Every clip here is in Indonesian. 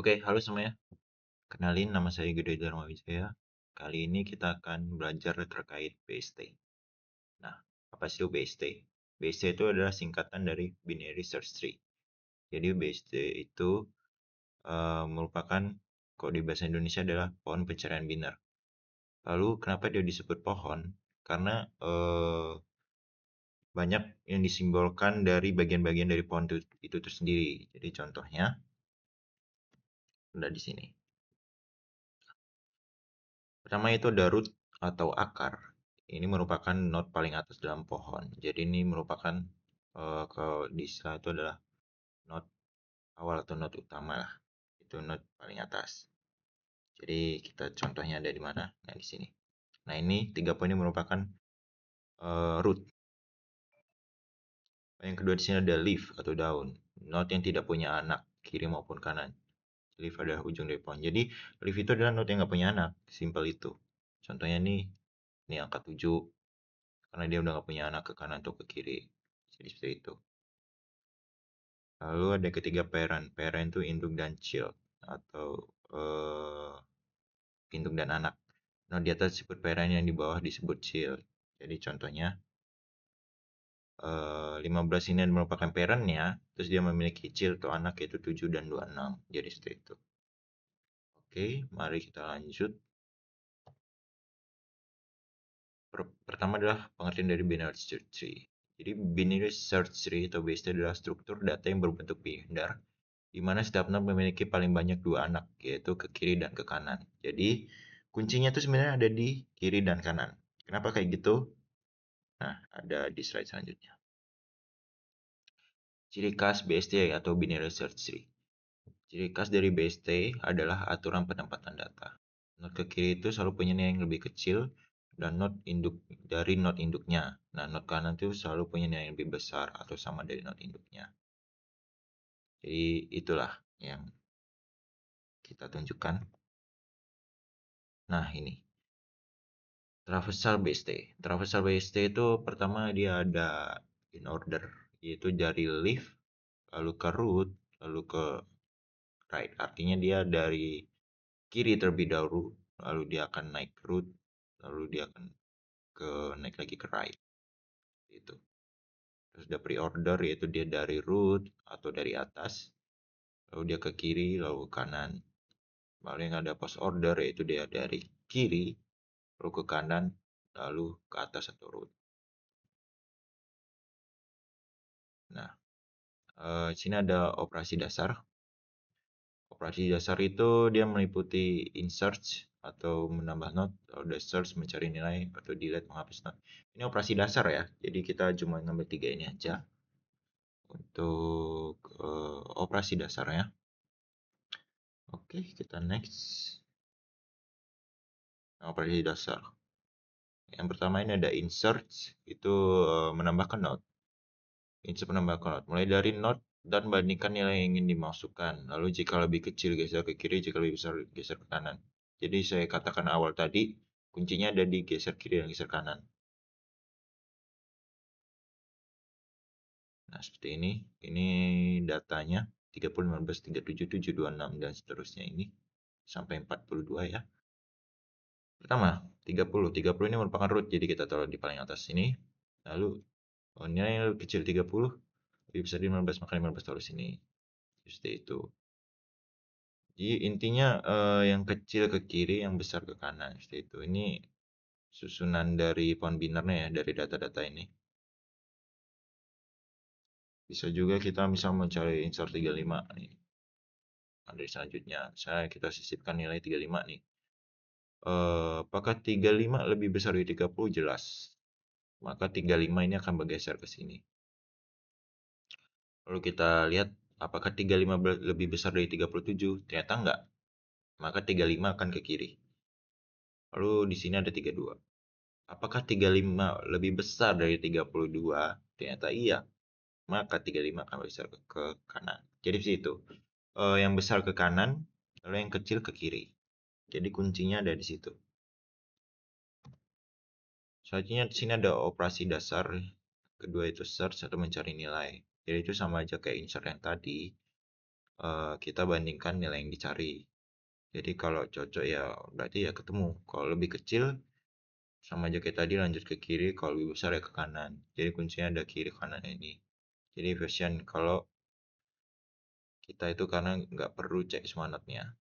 Oke, halo semuanya. Kenalin, nama saya Gede Dharma Wijaya. Kali ini kita akan belajar terkait BST. Nah, apa sih itu BST? BST itu adalah singkatan dari Binary Search Tree. Jadi BST itu merupakan, kalau di bahasa Indonesia adalah pohon pencarian biner. Lalu kenapa dia disebut pohon? Karena banyak yang disimbolkan dari bagian-bagian dari pohon itu tersendiri. Jadi contohnya ada di sini. Pertama itu ada root atau akar. Ini merupakan node paling atas dalam pohon. Jadi ini merupakan kalau di istilah itu adalah node awal atau node utama lah. Itu node paling atas. Jadi kita contohnya ada di mana? Nah, di sini. Nah, ini 3 poin ini merupakan root. Yang kedua di sini ada leaf atau daun. Node yang tidak punya anak, kiri maupun kanan. Leaf adalah ujung dari pohon. Jadi leaf itu adalah node yang nggak punya anak. Simpel itu. Contohnya nih, ini angka 7. Karena dia udah nggak punya anak ke kanan atau ke kiri. Jadi seperti itu. Lalu ada ketiga parent. Parent itu induk dan child atau induk dan anak. Nah, di atas disebut parent, yang di bawah disebut child. Jadi contohnya 15 ini merupakan parentnya, terus dia memiliki child atau anak yaitu 7 dan 26. Jadi seperti itu. Oke, mari kita lanjut. Pertama adalah pengertian dari binary search tree. Jadi binary search tree atau BST adalah struktur data yang berbentuk binar di mana setiap node memiliki paling banyak 2 anak, yaitu ke kiri dan ke kanan. Jadi kuncinya itu sebenarnya ada di kiri dan kanan. Kenapa kayak gitu? Nah, ada di slide selanjutnya. Ciri khas BST atau binary search tree. Ciri khas dari BST adalah aturan penempatan data. Node ke kiri itu selalu punya nilai yang lebih kecil dan node induk dari node induknya. Nah, node kanan itu selalu punya nilai yang lebih besar atau sama dari node induknya. Jadi itulah yang kita tunjukkan. Nah, ini traversal BST. Traversal BST itu pertama dia ada in order, yaitu dari leaf, lalu ke root, lalu ke right. Artinya dia dari kiri terlebih dahulu, lalu dia akan naik ke root, lalu dia akan naik lagi ke right. Itu. Terus ada pre-order, yaitu dia dari root atau dari atas, lalu dia ke kiri, lalu ke kanan. Lalu yang ada post order, yaitu dia dari kiri, lalu ke kanan, lalu ke atas atau root. Nah, sini ada operasi dasar. Operasi dasar itu dia meliputi insert atau menambah node, ada search mencari nilai, atau delete menghapus node. Ini operasi dasar ya, jadi kita cuma ngambil 3 ini aja untuk operasi dasarnya. Oke, kita next. Nah, operasi dasar. Yang pertama ini ada insert, itu menambahkan node. Insert menambahkan node, mulai dari node dan bandingkan nilai yang ingin dimasukkan. Lalu jika lebih kecil geser ke kiri, jika lebih besar geser ke kanan. Jadi saya katakan awal tadi, kuncinya ada di geser kiri dan geser kanan. Nah, seperti ini. Ini datanya 30, 15, 37, 7, 26 dan seterusnya ini sampai 42 ya. Pertama, 30. 30 ini merupakan root, jadi kita taruh di paling atas sini. Lalu nilai yang lebih kecil 30, lebih besar 15, maka 15 taruh sini. Seperti itu. Jadi intinya yang kecil ke kiri, yang besar ke kanan. Seperti itu. Ini susunan dari pohon binernya ya, dari data-data ini. Bisa juga kita misal mencari insert 35 nih. Dari selanjutnya, kita sisipkan nilai 35 nih. Apakah 35 lebih besar dari 30? Jelas. Maka 35 ini akan bergeser ke sini. Lalu kita lihat apakah 35 lebih besar dari 37? Ternyata enggak. Maka 35 akan ke kiri. Lalu di sini ada 32. Apakah 35 lebih besar dari 32? Ternyata iya. Maka 35 akan besar ke kanan. Jadi di situ. Yang besar ke kanan, lalu yang kecil ke kiri. Jadi kuncinya ada di situ. Selanjutnya di sini ada operasi dasar. Kedua itu search atau mencari nilai. Jadi itu sama aja kayak insert yang tadi. kita bandingkan nilai yang dicari. Jadi kalau cocok ya berarti ya ketemu. Kalau lebih kecil sama aja kayak tadi lanjut ke kiri, kalau lebih besar ya ke kanan. Jadi kuncinya ada kiri kanan ini. Jadi version kalau kita itu karena nggak perlu cek semua notnya.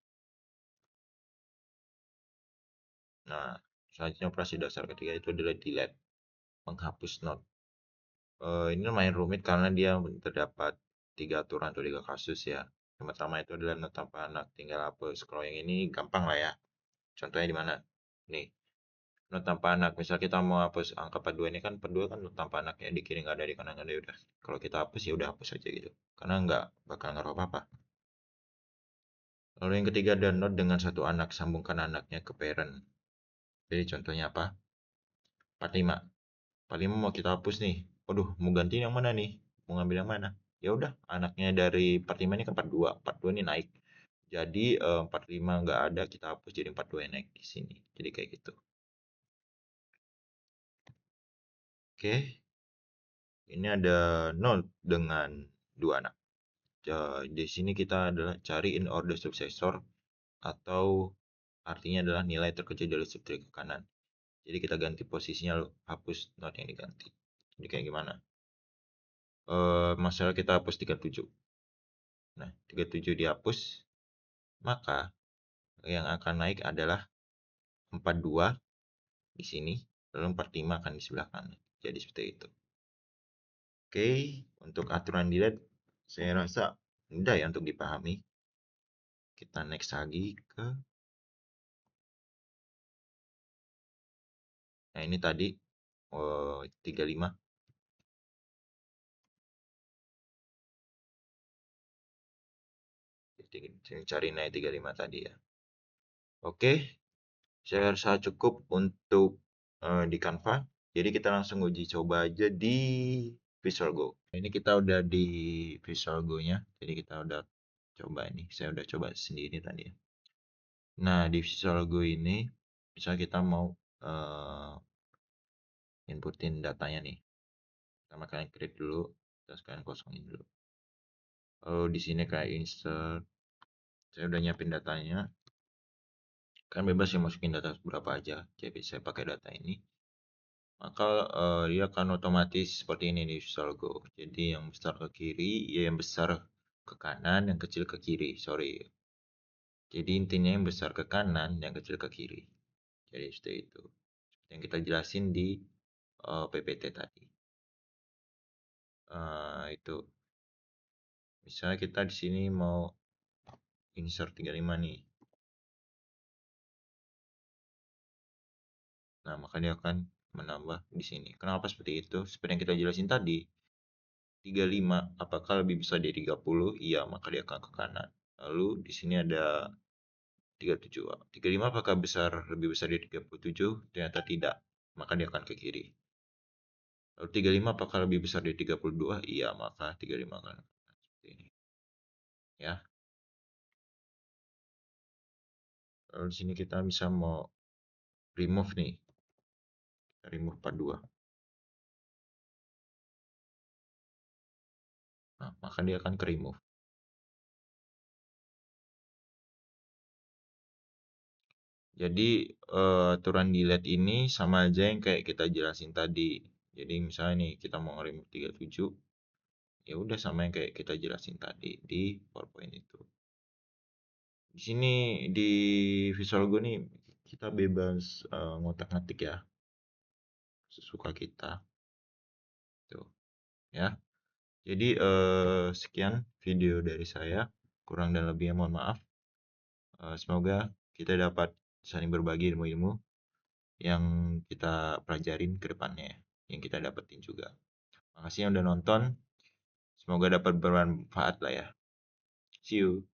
Nah, selanjutnya operasi dasar ketiga itu adalah delete, menghapus not. Ini lumayan rumit karena dia terdapat tiga aturan atau tiga kasus ya. Yang pertama itu adalah not tanpa anak, tinggal hapus. Kalau yang ini gampang lah ya. Contohnya di mana? Nih, not tanpa anak. Misal kita mau hapus angka 42 ini kan 42 kan not tanpa anak ya, di kiri nggak ada, di kanan nggak ada, ya udah. Kalau kita hapus ya udah hapus aja gitu. Karena nggak bakal ngaruh apa-apa. Lalu yang ketiga ada not dengan satu anak, sambungkan anaknya ke parent. Jadi contohnya apa? 45. 45 mau kita hapus nih. Waduh, mau ganti yang mana nih? Mau ngambil yang mana? Ya udah, anaknya dari 45 ini kan 42. 42 ini naik. Jadi 45 nggak ada, kita hapus jadi 42 yang naik di sini. Jadi kayak gitu. Oke, ini ada nol dengan dua anak. Di sini kita adalah cari in order successor atau artinya adalah nilai terkecil dari sub ke kanan. Jadi kita ganti posisinya loh, hapus not yang diganti. Jadi kayak gimana? Masalah kita hapus 37. Nah, 37 dihapus, maka yang akan naik adalah 42 di sini, lalu 45 akan di sebelah kanan. Jadi seperti itu. Oke, untuk aturan delete saya rasa mudah ya untuk dipahami. Kita next lagi ke, nah ini tadi 35. Jadi cari nilai 35 tadi ya. Oke, saya rasa cukup untuk di Canva. Jadi kita langsung uji coba aja di Visual Go. Ini kita udah di Visual Go-nya. Jadi kita udah coba ini. Saya udah coba sendiri tadi ya. Nah, di Visual Go ini misalnya kita mau inputin datanya nih. Pertama kalian create dulu, terus kalian kosongin dulu. Lalu di sini kayak insert. Saya udah nyiapin datanya. Kan bebas ya masukin data berapa aja. Jadi saya pakai data ini. Maka dia akan otomatis seperti ini di Visual Go. Jadi yang besar ke kiri, ya yang besar ke kanan, yang kecil ke kiri. Sorry. Jadi intinya yang besar ke kanan, yang kecil ke kiri. Jadi seperti itu. Yang kita jelasin di PPT tadi. Itu. Misalnya kita di sini mau insert 35 nih. Nah, maka dia akan menambah di sini. Kenapa seperti itu? Seperti yang kita jelasin tadi, 35 apakah lebih besar dari 30? Iya, maka dia akan ke kanan. Lalu di sini ada 37. 35 apakah lebih besar dari 37? Ternyata tidak, maka dia akan ke kiri. Lalu 35 apakah lebih besar dari 32? Iya, maka 35 akan seperti ini. Ya. Lalu di sini kita bisa mau remove nih. Remove 42. Nah, maka dia akan ke remove. Jadi aturan delete ini sama aja yang kayak kita jelasin tadi. Jadi misalnya nih kita mau nge-remove 37, ya udah sama yang kayak kita jelasin tadi di PowerPoint itu. Di sini di Visual Go nih kita bebas ngotak-ngatik ya, sesuka kita. Tuh, ya. Jadi sekian video dari saya. Kurang dan lebihnya mohon maaf. Semoga kita dapat saling berbagi ilmu-ilmu yang kita pelajarin ke depannya, yang kita dapetin juga. Makasih yang udah nonton. Semoga dapat bermanfaat lah ya. See you.